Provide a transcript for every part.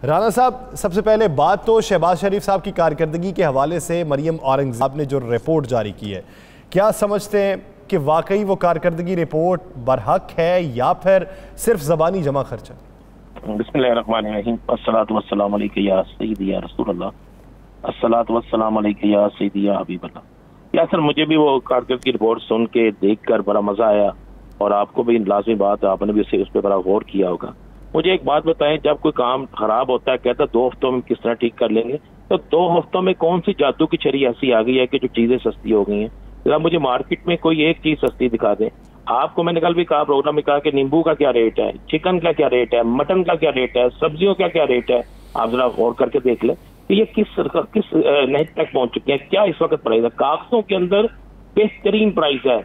رانا صاحب، سب سے پہلے بات تو شہباز شریف صاحب کی کارکردگی کے حوالے سے مریم اورنگزیب نے جو رپورٹ جاری کی ہے، کیا سمجھتے ہیں کہ واقعی وہ کارکردگی رپورٹ برحق ہے یا پھر صرف زبانی جمع خرچ ہے؟ بسم اللہ الرحمن الرحیم، الصلاۃ والسلام علیک یا سیدی یا رسول اللہ، الصلاۃ والسلام علیک یا سیدی یا حبیب اللہ۔ یا سر مجھے بھی وہ کارکردگی رپورٹ سن کے دیکھ کر بڑا مزہ آیا، اور آپ کو بھی لازمی بات ہے، آپ نے بھی اس پہ بڑا غور کیا ہوگا۔ مجھے ایک بات بتائیں، جب کوئی کام خراب ہوتا ہے کہتا ہے 2 ہفتوں میں کس طرح ٹھیک کر لیں گے، تو 2 ہفتوں میں کون سی جادو کی چھری ایسی آ گئی ہے کہ جو چیزیں سستی ہو گئی ہیں؟ ذرا مجھے مارکیٹ میں کوئی ایک چیز سستی دکھا دیں۔ آپ کو میں نے کل بھی کہا، پروگرام میں کہا کہ نیمبو کا کیا ریٹ ہے، چکن کا کیا ریٹ ہے، مٹن کا کیا ریٹ ہے، سبزیوں کا کیا ریٹ ہے۔ آپ ذرا غور کر کے دیکھ لیں کہ یہ کس نہج تک پہنچ چکے ہیں، کیا اس وقت پرائز ہے۔ کاغذوں کے اندر بہترین پرائز ہے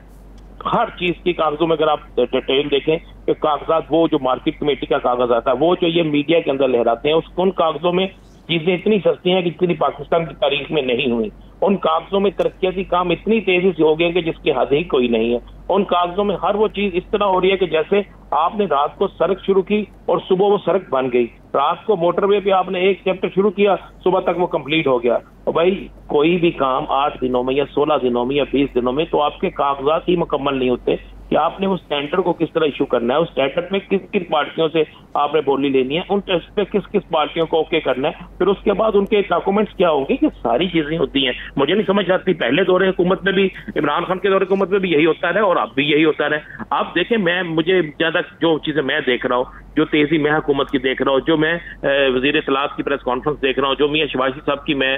ہر چیز کی، کاغذوں میں اگر آپ ڈیٹیل دیکھیں کہ کاغذات وہ جو مارکیٹ کمیٹی کا کاغذ آتا ہے، وہ جو یہ میڈیا کے اندر لہراتے ہیں، ان کاغذوں میں چیزیں اتنی سستی ہیں کہ اتنی پاکستان کی تاریخ میں نہیں ہوئی۔ ان کاغذوں میں ترقیاتی کام اتنی تیزی سے ہو گئے کہ جس کی حد ہی کوئی نہیں ہے۔ ان کاغذوں میں ہر وہ چیز اس طرح ہو رہی ہے کہ جیسے آپ نے رات کو سڑک شروع کی اور صبح وہ سڑک بن گئی، رات کو موٹر وے پہ آپ نے ایک چیپٹر شروع کیا، صبح تک وہ کمپلیٹ ہو گیا۔ اور بھائی کوئی بھی کام 8 دنوں میں یا 16 دنوں میں یا 20 دنوں میں تو آپ کے کاغذات ہی مکمل نہیں ہوتے کہ آپ نے اس ٹینڈر کو کس طرح ایشو کرنا ہے، اس ٹینڈر میں کس کس پارٹیوں سے آپ نے بولی لینی ہے، ان ٹیسٹ پہ کس کس پارٹیوں کو اوکے کرنا ہے، پھر اس کے بعد ان کے ڈاکومنٹس کیا ہوں گے، کہ ساری چیزیں ہوتی ہیں۔ مجھے نہیں سمجھ آتی، پہلے دور حکومت میں بھی، عمران خان کے دور حکومت میں بھی یہی ہوتا رہا اور اب بھی یہی ہوتا رہا۔ آپ دیکھیں، مجھے زیادہ جو چیزیں میں دیکھ رہا ہوں، جو تیزی میں حکومت کی دیکھ رہا ہوں، جو میں وزیر اطلاعات کی پریس کانفرنس دیکھ رہا ہوں، جو میاں شباشی صاحب کی میں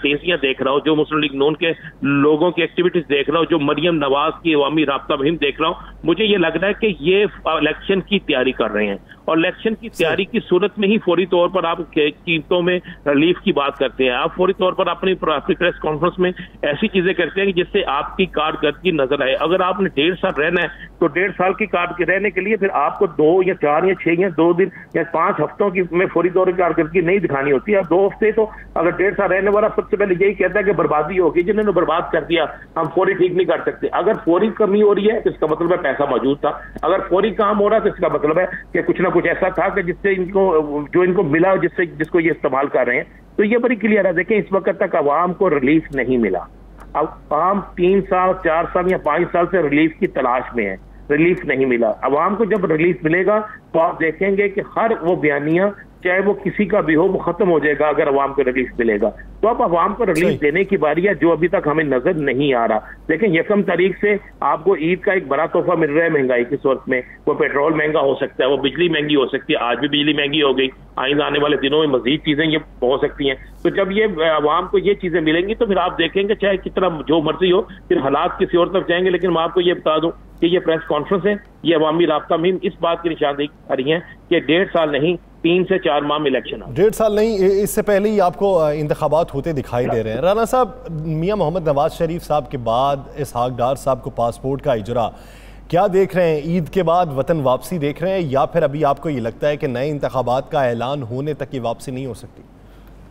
تیزیاں دیکھ رہا ہوں، جو مسلم لیگ نون کے لوگوں کی ایکٹیویٹیز دیکھ رہا ہوں، جو مریم نواز کی عوامی رابطہ مہم دیکھ رہا ہوں، مجھے یہ لگ رہا ہے کہ یہ الیکشن کی تیاری کر رہے ہیں، اور الیکشن کی تیاری کی صورت میں ہی فوری طور پر آپ قیمتوں میں ریلیف کی بات کرتے ہیں، آپ فوری طور پر اپنی پریس کانفرنس میں ایسی چیزیں کرتے ہیں کہ جس سے آپ کی کارکردگی نظر آئے۔ اگر آپ نے 1.5 سال رہنا ہے تو 1.5 سال کی کارکردگی رہنے کے لیے پھر آپ کو 2 یا 4 یا 6 یا 2 دن یا 5 ہفتوں کی میں فوری طور پر کارکردگی نہیں دکھانی ہوتی ہے۔ 2 ہفتے تو اگر 1.5 سال رہنے والا سب سے پہلے یہی کہتا ہے کہ بربادی ہوگی، جنہوں نے برباد کر دیا ہم فوری ٹھیک نہیں کر سکتے۔ اگر فوری کمی ہو رہی ہے تو اس کا مطلب ہے پیسہ موجود تھا، اگر فوری کام ہو رہا ہے تو اس کا مطلب ہے کہ کچھ نہ کچھ ایسا تھا کہ جس سے ان کو ملا، جس کو یہ استعمال کر رہے ہیں۔ تو یہ بڑی کلیئر ہے۔ دیکھیں، اس وقت تک عوام کو ریلیف نہیں ملا، اب عوام 3 سال 4 سال یا 5 سال سے ریلیف کی تلاش میں ہے، ریلیف نہیں ملا۔ عوام کو جب ریلیف ملے گا تو آپ دیکھیں گے کہ ہر وہ بیانیہ چاہے وہ کسی کا بھی ہو وہ ختم ہو جائے گا اگر عوام کو ریلیف ملے گا۔ تو اب عوام کو ریلیف دینے کی باری ہے، جو ابھی تک ہمیں نظر نہیں آ رہا۔ دیکھیں، 1 تاریخ سے آپ کو عید کا ایک بڑا تحفہ مل رہا ہے مہنگائی کی صورت میں۔ وہ پیٹرول مہنگا ہو سکتا ہے، وہ بجلی مہنگی ہو سکتی ہے، آج بھی بجلی مہنگی ہو گئی، آئندہ آنے والے دنوں میں مزید چیزیں یہ ہو سکتی ہیں۔ تو جب یہ عوام کو یہ چیزیں ملیں گی تو پھر آپ دیکھیں گے چاہے کتنا جو مرضی ہو، پھر حالات کسی اور طرف جائیں گے۔ لیکن میں آپ کو یہ بتا دوں کہ یہ پریس کانفرنس ہے، یہ عوامی رابطہ مہم اس بات کی نشاندہی کر رہی ہیں کہ 1.5 سال نہیں 3 سے 4 ماہ میں الیکشن 1.5 سال نہیں، اس سے پہلے ہی آپ کو انتخابات ہوتے دکھائی دے رہے ہیں۔ رانا صاحب، میاں محمد نواز شریف صاحب کے بعد اسحاق ڈار صاحب کو پاسپورٹ کا اجرا کیا دیکھ رہے ہیں؟ عید کے بعد وطن واپسی دیکھ رہے ہیں، یا پھر ابھی آپ کو یہ لگتا ہے کہ نئے انتخابات کا اعلان ہونے تک یہ واپسی نہیں ہو سکتی؟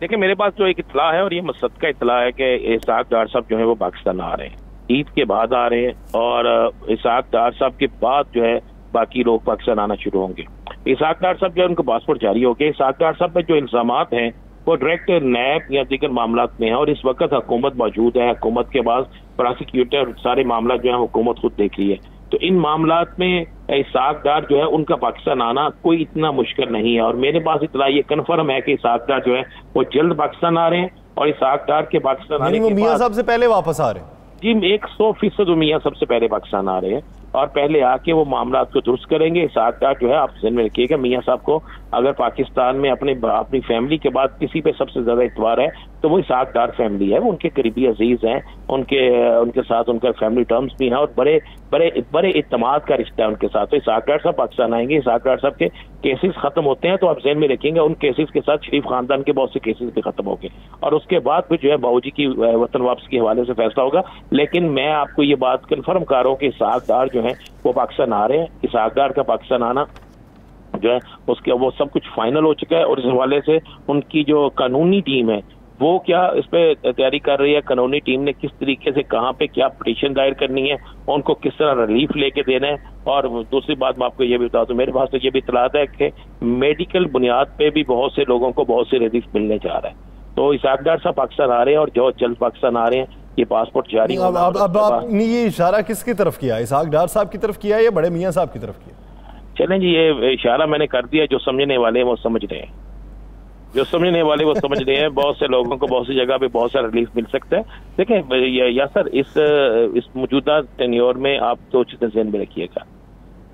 دیکھیں، میرے پاس جو ایک اطلاع ہے اور یہ مصدقہ اطلاع ہے کہ اسحاق ڈار صاحب جو ہے وہ پاکستان آ رہے ہیں، عید کے بعد آ رہے ہیں، اور اسحاق ڈار صاحب کے بعد جو ہے باقی لوگ پاکستان آنا شروع ہوں گے۔ اسحاق ڈار صاحب جو ہے ان کو پاسپورٹ جاری ہو گیا۔ اسحاق ڈار صاحب پہ جو الزامات ہیں وہ ڈائریکٹ نیب یا دیگر معاملات میں ہیں، اور اس وقت حکومت موجود ہے، حکومت کے بعد پراسیکیوٹر سارے معاملات جو ہیں حکومت خود دیکھ رہی ہے۔ تو ان معاملات میں اسحاق ڈار جو ہے ان کا پاکستان آنا کوئی اتنا مشکل نہیں ہے، اور میرے پاس اطلاع یہ کنفرم ہے کہ اسحاق ڈار جو ہے وہ جلد پاکستان آ رہے ہیں، اور اسحاق ڈار کے پاکستان آنے کے بعد میاں صاحب سے پہلے واپس آ رہے ہیں؟ جی، 100% میاں سب سے پہلے پاکستان آ رہے ہیں، اور پہلے آ کے وہ معاملات کو درست کریں گے۔ اسحاق ڈار جو ہے آپ ذہن میں رکھیے گا، میاں صاحب کو اگر پاکستان میں اپنی فیملی کے بعد کسی پہ سب سے زیادہ اعتبار ہے تو وہ اسحاق ڈار فیملی ہے۔ وہ ان کے قریبی عزیز ہیں، ان کے ساتھ ان کا فیملی ٹرمز بھی ہیں، اور بڑے اعتماد کا رشتہ ہے ان کے ساتھ۔ تو اسحاق ڈار صاحب پاکستان آئیں گے۔ اسحاق ڈار صاحب کے کیسز ختم ہوتے ہیں تو آپ ذہن میں رکھیں گے، ان کیسز کے ساتھ شریف خاندان کے بہت سے کیسز بھی ختم ہو گئے، اور اس کے بعد پھر جو ہے باؤ جی کی وطن واپسی کے حوالے سے فیصلہ ہوگا۔ لیکن میں آپ کو یہ بات کنفرم کر رہا ہوں کہ اسحاق ڈار جو ہیں وہ پاکستان آ رہے ہیں۔ اسحاق ڈار کا پاکستان آنا جو ہے اس کے وہ سب کچھ فائنل ہو چکا ہے، اور اس حوالے سے ان کی جو قانونی ٹیم ہے وہ کیا اس پہ تیاری کر رہی ہے، قانونی ٹیم نے کس طریقے سے کہاں پہ کیا پٹیشن دائر کرنی ہے، ان کو کس طرح ریلیف لے کے دینا ہے، اور دوسری بات میں آپ کو یہ بھی بتا دوں، میرے پاس تو یہ بھی اطلاعات ہے کہ میڈیکل بنیاد پہ بھی بہت سے لوگوں کو بہت سے ریلیف ملنے جا رہا ہے، تو اسحاق ڈار صاحب پاکستان آ رہے ہیں اور جو جلد پاکستان آ رہے ہیں یہ پاسپورٹ جاری ہونا۔ اب آپ نے یہ اشارہ کس کی طرف کیا؟ اسحاق ڈار صاحب کی طرف کیا یا بڑے میاں صاحب کی طرف کیا؟ چلیں جی، یہ اشارہ میں نے کر دیا، جو سمجھنے والے ہیں وہ سمجھ رہے ہیں، جو سمجھنے والے وہ سمجھ رہے ہیں۔ بہت سے لوگوں کو بہت سی جگہ پہ بہت سا ریلیف مل سکتا ہے۔ دیکھیں یاسر، اس موجودہ ٹینیور میں آپ دو چیزیں ذہن میں رکھیے گا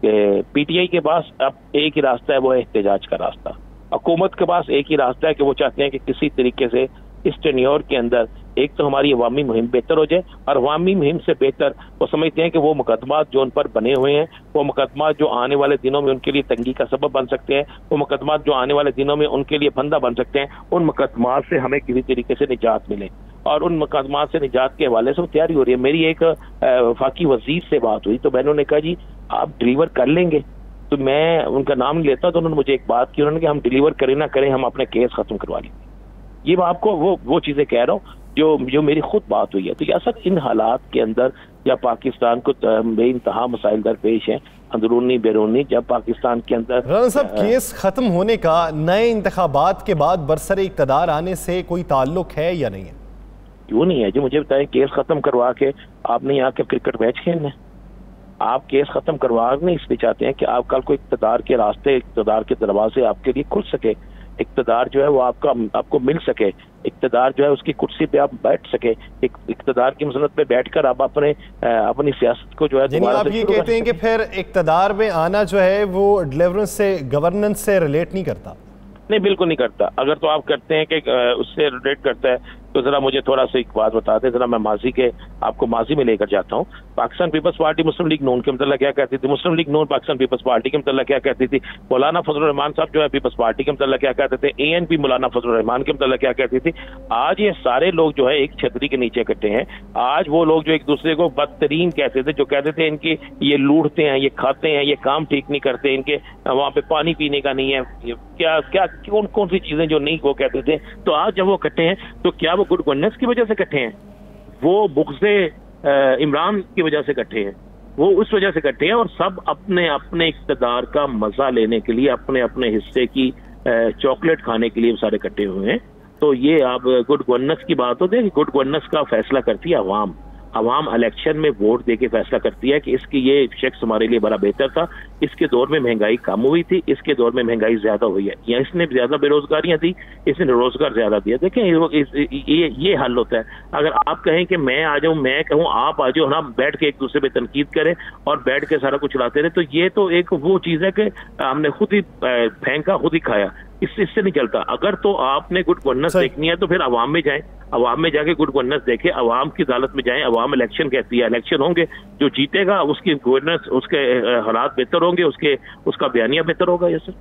کہ پی ٹی آئی کے پاس اب ایک ہی راستہ ہے، وہ ہے احتجاج کا راستہ۔ حکومت کے پاس ایک ہی راستہ ہے کہ وہ چاہتے ہیں کہ کسی طریقے سے اس ٹینیور کے اندر ایک تو ہماری عوامی مہم بہتر ہو جائے، اور عوامی مہم سے بہتر وہ سمجھتے ہیں کہ وہ مقدمات جو ان پر بنے ہوئے ہیں، وہ مقدمات جو آنے والے دنوں میں ان کے لیے تنگی کا سبب بن سکتے ہیں، وہ مقدمات جو آنے والے دنوں میں ان کے لیے بندہ بن سکتے ہیں، ان مقدمات سے ہمیں کسی طریقے سے نجات ملے، اور ان مقدمات سے نجات کے حوالے سے وہ تیاری ہو رہی ہے۔ میری ایک وفاقی وزیر سے بات ہوئی تو میں نے کہا جی آپ ڈیلیور کر لیں گے؟ تو میں ان کا نام نہیں لیتا، تو انہوں نے مجھے ایک بات کی، انہوں نے کہا ہم ڈیلیور کریں نہ کریں ہم اپنا کیس ختم کروا لیں گے۔ یہ میں آپ کو وہ چیزیں کہہ رہا ہوں جو میری خود بات ہوئی ہے۔ تو یہ اصل ان حالات کے اندر یا پاکستان کو بے انتہا مسائل درپیش ہیں، اندرونی بیرونی، جب پاکستان کے اندر رانا صاحب کیس ختم ہونے کا نئے انتخابات کے بعد برسر اقتدار آنے سے کوئی تعلق ہے یا نہیں ہے؟ کیوں نہیں ہے جی؟ مجھے بتائیں، کیس ختم کروا کے آپ نہیں آ کے کرکٹ میچ کھیلنا ہے؟ آپ کیس ختم کروانے اس لیے چاہتے ہیں کہ آپ کل کو اقتدار کے راستے، اقتدار کے دروازے آپ کے لیے کھل سکے، اقتدار جو ہے وہ آپ کو مل سکے، اقتدار جو ہے اس کی کرسی پہ آپ بیٹھ سکے، اقتدار کی مسند پہ بیٹھ کر آپ اپنی سیاست کو جو ہے یعنی آپ یہ کہتے ہیں کہ پھر اقتدار میں آنا جو ہے وہ ڈیلیورنس سے، گورننس سے ریلیٹ نہیں کرتا؟ نہیں، بالکل نہیں کرتا۔ اگر تو آپ کرتے ہیں کہ اس سے ریلیٹ کرتا ہے تو ذرا مجھے تھوڑا سا ایک بات بتا دیں، ذرا میں آپ کو ماضی میں لے کر جاتا ہوں۔ پاکستان پیپلز پارٹی مسلم لیگ نون کے متعلق کیا کہتی تھی، مسلم لیگ نون پاکستان پیپلز پارٹی کے متعلق کیا کہتی تھی، مولانا فضل الرحمان صاحب جو ہے پیپلز پارٹی کے متعلق کیا کہتے تھے، اے این پی مولانا فضل الرحمان کے متعلق کیا کہتی تھی۔ آج یہ سارے لوگ جو ہے ایک چھتری کے نیچے اکٹھے ہیں۔ آج وہ لوگ جو ایک دوسرے کو بدترین کہتے تھے، جو کہتے تھے ان کی یہ لوٹتے ہیں، یہ کھاتے ہیں، یہ کام ٹھیک نہیں کرتے، ان کے وہاں پہ پانی پینے کا نہیں ہے، کیا کون سی چیزیں جو نہیں وہ کہتے تھے، تو آج جب وہ اکٹھے ہیں تو کیا وہ گڈ گورننس کی وجہ سے اکٹھے ہیں؟ وہ بغض عمران کی وجہ سے اکٹھے ہیں، وہ اس وجہ سے اکٹھے ہیں، اور سب اپنے اپنے اقتدار کا مزہ لینے کے لیے، اپنے اپنے حصے کی چاکلیٹ کھانے کے لیے سارے اکٹھے ہوئے ہیں۔ تو یہ آپ گڈ گورننس کی بات ہوتی ہے کہ گڈ گورننس کا فیصلہ کرتی ہے عوام الیکشن میں ووٹ دے کے فیصلہ کرتی ہے کہ اس کی یہ شخص ہمارے لیے بڑا بہتر تھا، اس کے دور میں مہنگائی کم ہوئی تھی، اس کے دور میں مہنگائی زیادہ ہوئی ہے، یا اس نے زیادہ بے روزگاریاں دی، اس نے روزگار زیادہ دیا۔ دیکھیں یہ حل ہوتا ہے۔ اگر آپ کہیں کہ میں آ جاؤں، میں کہوں آپ آ جاؤ، ہم بیٹھ کے ایک دوسرے پہ تنقید کریں اور بیٹھ کے سارا کچھ چلاتے رہے، تو یہ تو ایک وہ چیز ہے کہ ہم نے خود ہی پھینکا، خود ہی کھایا، اس سے نہیں چلتا۔ اگر تو آپ نے گڈ گورننس دیکھنی ہے تو پھر عوام میں جائیں، عوام میں جا کے گڈ گورننس دیکھیں، عوام کی عدالت میں جائیں۔ عوام الیکشن کہتی ہے، الیکشن ہوں گے، جو جیتے گا اس کی گورننس، اس کے حالات بہتر ہوں گے، اس کا بیانیہ بہتر ہوگا۔ یہ سر